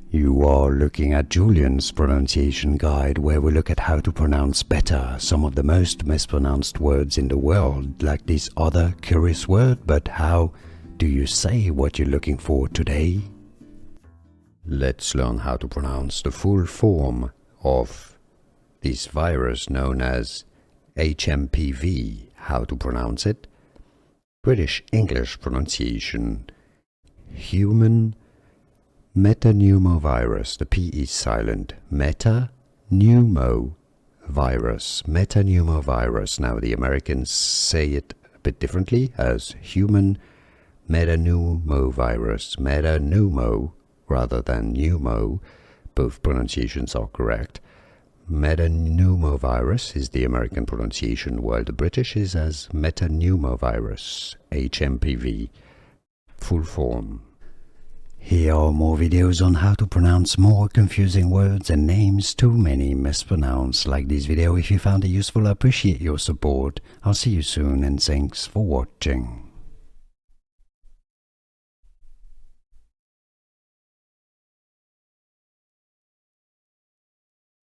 You are looking at Julian's pronunciation guide, where we look at how to pronounce better some of the most mispronounced words in the world, like this other curious word. But how do you say what you're looking for today? Let's learn how to pronounce the full form of this virus known as HMPV. How to pronounce it? British English pronunciation: human metapneumovirus. The P is silent. Metapneumovirus. Metapneumovirus. Now the Americans say it a bit differently as human metapneumovirus. Metapneumo rather than pneumo. Both pronunciations are correct. Metapneumovirus is the American pronunciation, while the British is as metapneumovirus. HMPV full form. Here are more videos on how to pronounce more confusing words and names too many mispronounced. Like this video if you found it useful. I appreciate your support. I'll see you soon and thanks for watching.